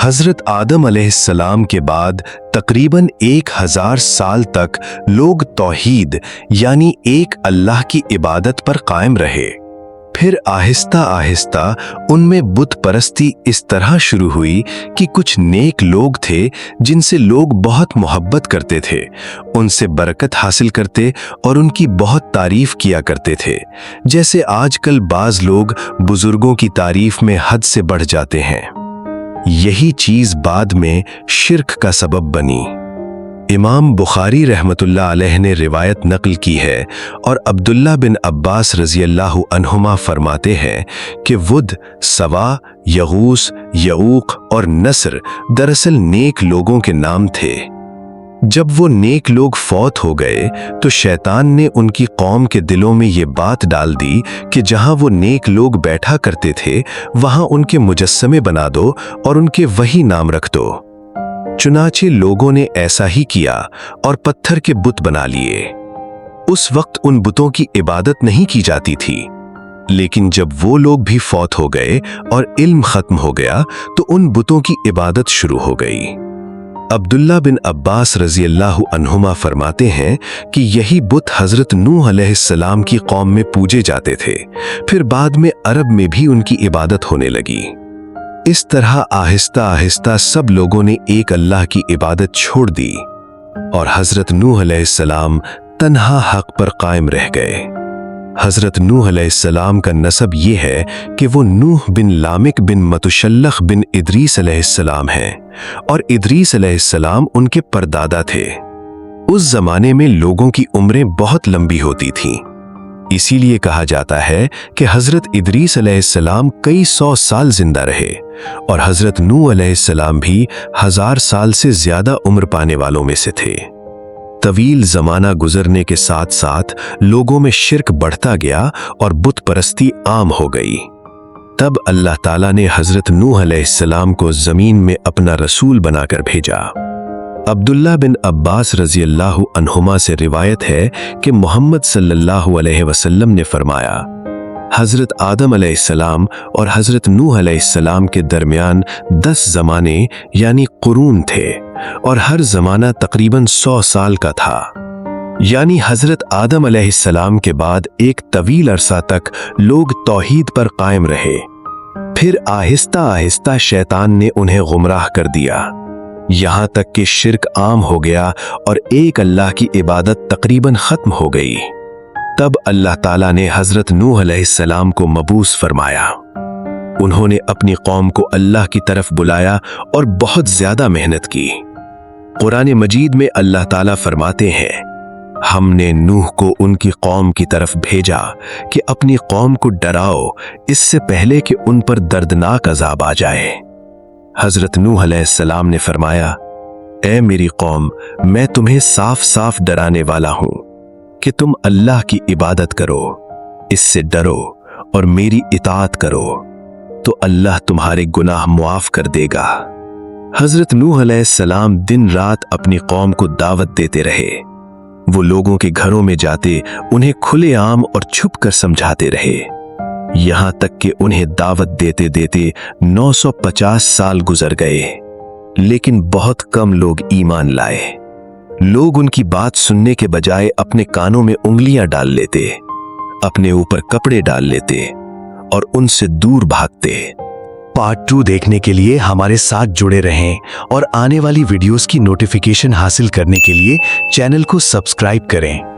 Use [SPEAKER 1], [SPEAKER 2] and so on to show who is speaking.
[SPEAKER 1] हज़रत आदम अलैहिस्सलाम के बाद तकरीबन 1000 साल तक लोग तौहीद यानी एक अल्लाह की इबादत पर कायम रहे। फिर आहिस्ता आहिस्ता उनमें बुत परस्ती इस तरह शुरू हुई कि कुछ नेक लोग थे जिनसे लोग बहुत मोहब्बत करते थे, उनसे बरकत हासिल करते और उनकी बहुत तारीफ किया करते थे। जैसे आजकल बाज लोग बुजुर्गों की तारीफ में हद से बढ़ जाते हैं। यही चीज बाद में शिर्क का सबब बनी। इमाम बुखारी रहमतुल्लाह अलैह ने रिवायत नकल की है और अब्दुल्ला बिन अब्बास रज़ियल्लाहु अन्हुमा फरमाते हैं कि वुद, सवा, यगूस, यऊक और नसर दरअसल नेक लोगों के नाम थे। जब वो नेक लोग फौत हो गए तो शैतान ने उनकी कौम के दिलों में ये बात डाल दी कि जहां वो नेक लोग बैठा करते थे वहां उनके मुजस्समे बना दो और उनके वही नाम रख दो। चुनाचे लोगों ने ऐसा ही किया और पत्थर के बुत बना लिए। उस वक्त उन बुतों की इबादत नहीं की जाती थी, लेकिन जब वो लोग भी फौत हो गए और इल्म खत्म हो गया तो उन बुतों की इबादत शुरू हो गई। अब्दुल्ला बिन अब्बास रज़ियल्लाहु अन्हुमा फरमाते हैं कि यही बुत हज़रत नूह अलैहिस्सलाम की कौम में पूजे जाते थे, फिर बाद में अरब में भी उनकी इबादत होने लगी। इस तरह आहिस्ता आहिस्ता सब लोगों ने एक अल्लाह की इबादत छोड़ दी और हज़रत नूह अलैहिस्सलाम तन्हा हक पर कायम रह गए। हज़रत नूह अलैहिस्सलाम का नसब ये है कि वो नूह बिन लामिक बिन मतुशल्लख बिन इदरीस अलैहिस्सलाम हैं और इदरीस अलैहिस्सलाम उनके परदादा थे। उस जमाने में लोगों की उम्रें बहुत लंबी होती थीं, इसीलिए कहा जाता है कि हज़रत इदरीस अलैहिस्सलाम कई 100 साल जिंदा रहे और हज़रत नूह अलैहिस्सलाम भी 1000 साल से ज्यादा उम्र पाने वालों में से थे। तवील जमाना गुजरने के साथ साथ लोगों में शिर्क बढ़ता गया और बुत परस्ती आम हो गई। तब अल्लाह ताला ने हज़रत नूह अलैहिस्सलाम को जमीन में अपना रसूल बनाकर भेजा। अब्दुल्ला बिन अब्बास रज़ियल्लाहु अन्हुमा से रिवायत है कि मोहम्मद सल्लल्लाहु अलैहि वसल्लम ने फरमाया, हज़रत आदम अलैहिस्सलाम और हज़रत नूह अलैहिस्सलाम के दरमियान 10 ज़माने यानी कुरून थे और हर ज़माना तकरीबन 100 साल का था। यानी हज़रत आदम अलैहिस्सलाम के बाद एक तवील अरसा तक लोग तौहीद पर कायम रहे। फिर आहिस्ता आहिस्ता शैतान ने उन्हें गुमराह कर दिया, यहां तक कि शिर्क आम हो गया और एक अल्लाह की इबादत तकरीबन खत्म हो गई। तब अल्लाह ताला ने हज़रत नूह अलैहिस्सलाम को मबूस फरमाया। उन्होंने अपनी कौम को अल्लाह की तरफ बुलाया और बहुत ज्यादा मेहनत की। कुरान मजीद में अल्लाह ताला फरमाते हैं, हमने नूह को उनकी कौम की तरफ भेजा कि अपनी कौम को डराओ इससे पहले कि उन पर दर्दनाक अजाब आ जाए। हज़रत नूह अलैहिस्सलाम ने फरमाया, ए मेरी कौम, मैं तुम्हें साफ साफ डराने वाला हूं कि तुम अल्लाह की इबादत करो, इससे डरो और मेरी इताअत करो तो अल्लाह तुम्हारे गुनाह मुआफ कर देगा। हज़रत नूह अलैहिस्सलाम दिन रात अपनी कौम को दावत देते रहे। वो लोगों के घरों में जाते उन्हें खुलेआम और छुप कर समझाते रहे, यहां तक कि उन्हें दावत देते देते 950 साल गुजर गए, लेकिन बहुत कम लोग ईमान लाए। लोग उनकी बात सुनने के बजाय अपने कानों में उंगलियां डाल लेते, अपने ऊपर कपड़े डाल लेते और उनसे दूर भागते। पार्ट 2 देखने के लिए हमारे साथ जुड़े रहें और आने वाली वीडियोस की नोटिफिकेशन हासिल करने के लिए चैनल को सब्सक्राइब करें।